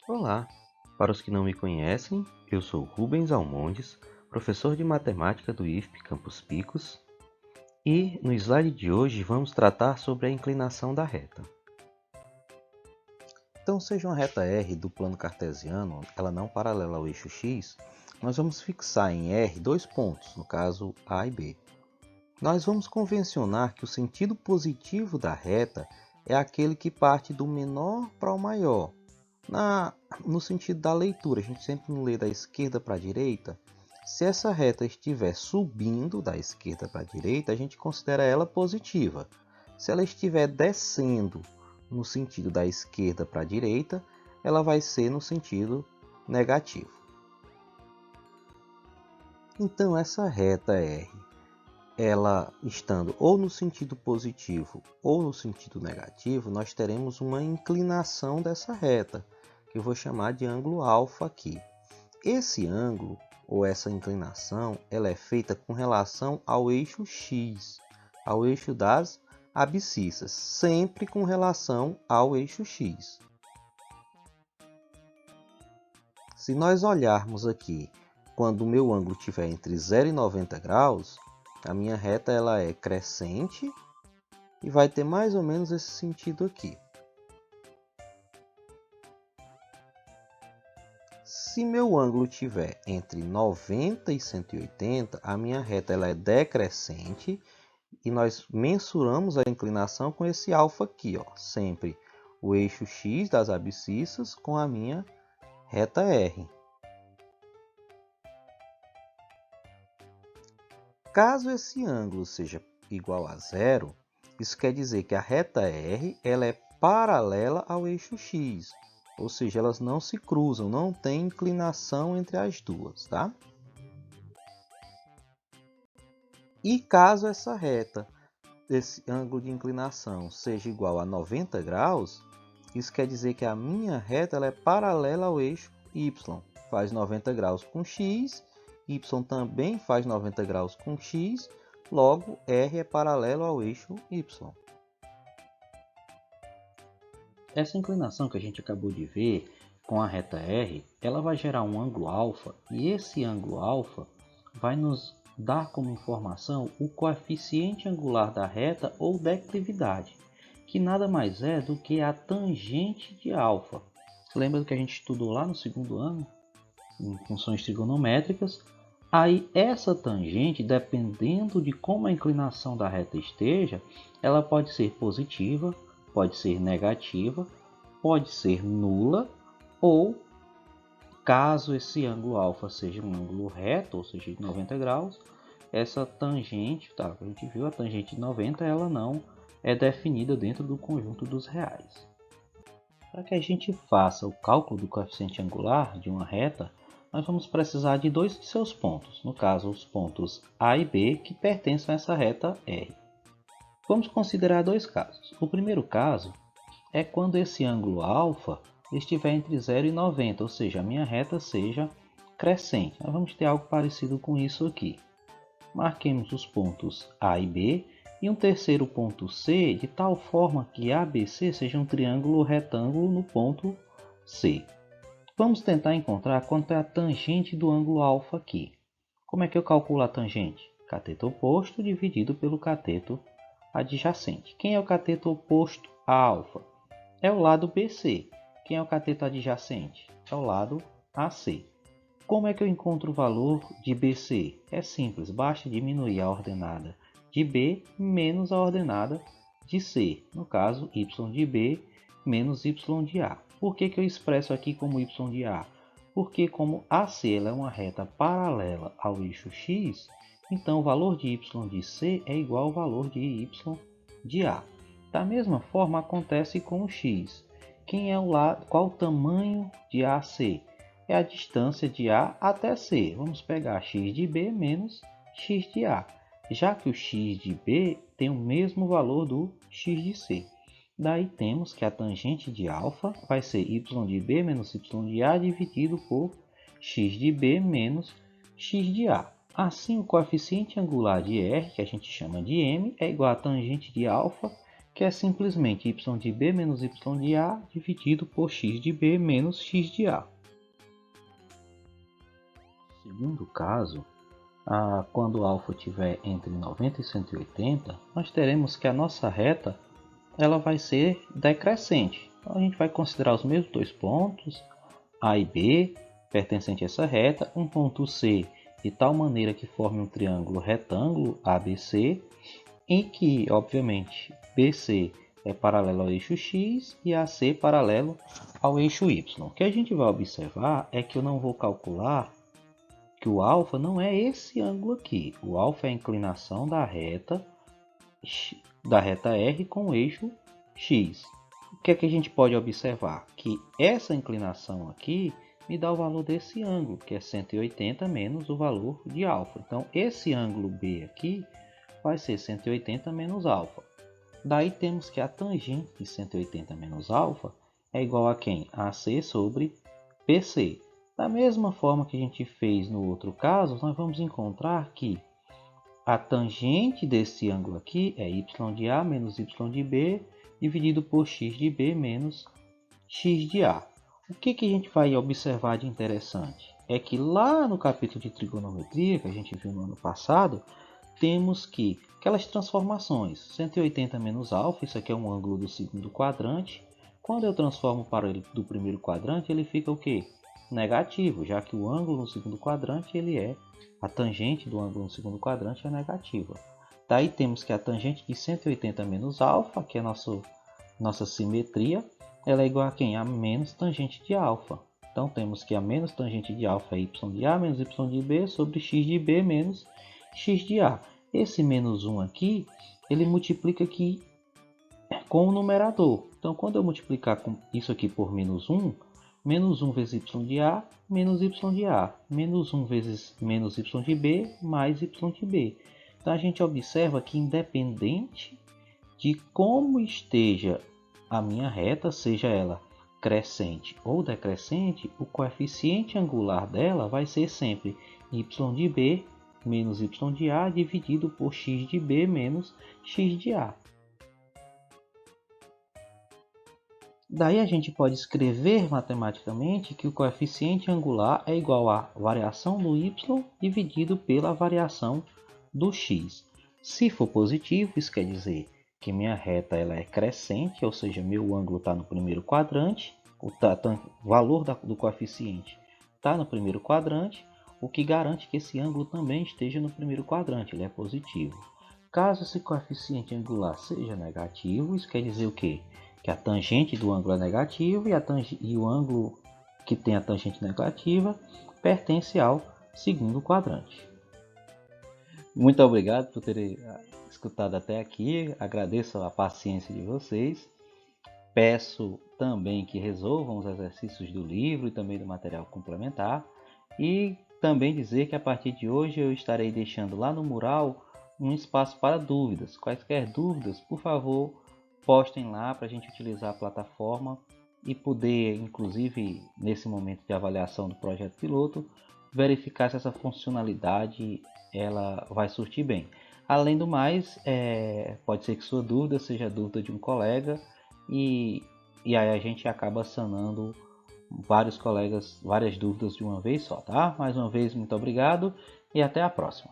Olá! Para os que não me conhecem, eu sou Rubens Almondes, professor de matemática do IFP Campus Picos, e no slide de hoje vamos tratar sobre a inclinação da reta. Então, seja uma reta R do plano cartesiano, ela não paralela ao eixo x, nós vamos fixar em R dois pontos, no caso A e B. Nós vamos convencionar que o sentido positivo da reta é aquele que parte do menor para o maior. No sentido da leitura, a gente sempre lê da esquerda para a direita. Se essa reta estiver subindo da esquerda para a direita, a gente considera ela positiva. Se ela estiver descendo no sentido da esquerda para a direita, ela vai ser no sentido negativo. Então, essa reta R, ela estando ou no sentido positivo ou no sentido negativo, nós teremos uma inclinação dessa reta, que eu vou chamar de ângulo alfa aqui. Esse ângulo, ou essa inclinação, ela é feita com relação ao eixo x, ao eixo das abscissas, sempre com relação ao eixo x. Se nós olharmos aqui, quando o meu ângulo estiver entre 0 e 90 graus, a minha reta ela é crescente e vai ter mais ou menos esse sentido aqui. Se meu ângulo estiver entre 90 e 180, a minha reta ela é decrescente e nós mensuramos a inclinação com esse alfa aqui, ó, sempre o eixo x das abscissas com a minha reta R. Caso esse ângulo seja igual a zero, isso quer dizer que a reta R ela é paralela ao eixo x, ou seja, elas não se cruzam, não tem inclinação entre as duas, tá? E caso essa reta, esse ângulo de inclinação seja igual a 90 graus, isso quer dizer que a minha reta ela é paralela ao eixo y, faz 90 graus com x, y também faz 90 graus com x, logo R é paralelo ao eixo y. Essa inclinação que a gente acabou de ver com a reta R, ela vai gerar um ângulo alfa, e esse ângulo alfa vai nos dar como informação o coeficiente angular da reta ou declividade, que nada mais é do que a tangente de alfa. Lembra do que a gente estudou lá no segundo ano, em funções trigonométricas? Aí essa tangente, dependendo de como a inclinação da reta esteja, ela pode ser positiva, pode ser negativa, pode ser nula, ou caso esse ângulo alfa seja um ângulo reto, ou seja, de 90 graus, essa tangente, tá, a gente viu a tangente de 90, ela não é definida dentro do conjunto dos reais. Para que a gente faça o cálculo do coeficiente angular de uma reta, nós vamos precisar de dois de seus pontos, no caso os pontos A e B, que pertencem a essa reta R. Vamos considerar dois casos. O primeiro caso é quando esse ângulo alfa estiver entre 0 e 90, ou seja, a minha reta seja crescente. Nós vamos ter algo parecido com isso aqui. Marquemos os pontos A e B e um terceiro ponto C, de tal forma que ABC seja um triângulo retângulo no ponto C. Vamos tentar encontrar quanto é a tangente do ângulo alfa aqui. Como é que eu calculo a tangente? Cateto oposto dividido pelo cateto adjacente. Quem é o cateto oposto a alfa? É o lado BC. Quem é o cateto adjacente? É o lado AC. Como é que eu encontro o valor de BC? É simples, basta diminuir a ordenada de B menos a ordenada de C. No caso, y de B menos y de A. Por que eu expresso aqui como y de A? Porque como AC ela é uma reta paralela ao eixo x, então o valor de y de C é igual ao valor de y de A. Da mesma forma acontece com o x. Qual o tamanho de AC? É a distância de A até C. Vamos pegar x de B menos x de A, já que o x de B tem o mesmo valor do x de C. Daí temos que a tangente de alfa vai ser y de B menos y de A dividido por x de B menos x de A. Assim, o coeficiente angular de R, que a gente chama de M, é igual a tangente de alfa que é simplesmente y de b menos y de a dividido por x de b menos x de a. Segundo caso, quando α estiver entre 90 e 180, nós teremos que a nossa reta ela vai ser decrescente. Então a gente vai considerar os mesmos dois pontos, A e B, pertencente a essa reta, um ponto C de tal maneira que forme um triângulo retângulo ABC, em que, obviamente, BC é paralelo ao eixo X e AC paralelo ao eixo Y. O que a gente vai observar é que eu não vou calcular que o alfa não é esse ângulo aqui. O alfa é a inclinação da reta R com o eixo X. O que é que a gente pode observar? Que essa inclinação aqui me dá o valor desse ângulo, que é 180 menos o valor de alfa. Então, esse ângulo B aqui vai ser 180 menos alfa. Daí temos que a tangente de 180 menos alfa é igual a quem? AC sobre BC. Da mesma forma que a gente fez no outro caso, nós vamos encontrar que a tangente desse ângulo aqui é y de A menos y de B dividido por x de B menos x de A. O que a gente vai observar de interessante? É que lá no capítulo de trigonometria, que a gente viu no ano passado, temos que aquelas transformações, 180 menos alfa, isso aqui é um ângulo do segundo quadrante. Quando eu transformo para ele do primeiro quadrante, ele fica o quê? Negativo, já que o ângulo no segundo quadrante, a tangente do ângulo no segundo quadrante é negativa. Daí temos que a tangente de 180 menos alfa, que é nossa simetria, ela é igual a quem? A menos tangente de alfa. Então temos que a menos tangente de alfa é y de A menos y de B sobre x de B menos x de A. Esse menos 1 aqui, ele multiplica aqui com o numerador. Então quando eu multiplicar isso aqui por menos 1 vezes y de A menos y de A. Menos 1 vezes menos y de B mais y de B. Então a gente observa que independente de como esteja a minha reta, seja ela crescente ou decrescente, o coeficiente angular dela vai ser sempre y de B menos y de A dividido por x de B menos x de A. Daí a gente pode escrever matematicamente que o coeficiente angular é igual à variação do y dividido pela variação do x. Se for positivo, isso quer dizer que minha reta ela é crescente, ou seja, meu ângulo está no primeiro quadrante, o valor do coeficiente está no primeiro quadrante, o que garante que esse ângulo também esteja no primeiro quadrante, ele é positivo. Caso esse coeficiente angular seja negativo, isso quer dizer o quê? Que a tangente do ângulo é negativa e o ângulo que tem a tangente negativa pertence ao segundo quadrante. Muito obrigado por terem escutado até aqui, agradeço a paciência de vocês. Peço também que resolvam os exercícios do livro e também do material complementar. E também dizer que a partir de hoje eu estarei deixando lá no mural um espaço para dúvidas. Quaisquer dúvidas, por favor, postem lá para a gente utilizar a plataforma e poder, inclusive, nesse momento de avaliação do projeto piloto, verificar se essa funcionalidade ela vai surtir bem. Além do mais, pode ser que sua dúvida seja a dúvida de um colega e aí a gente acaba sanando vários colegas, várias dúvidas de uma vez só, tá? Mais uma vez, muito obrigado e até a próxima.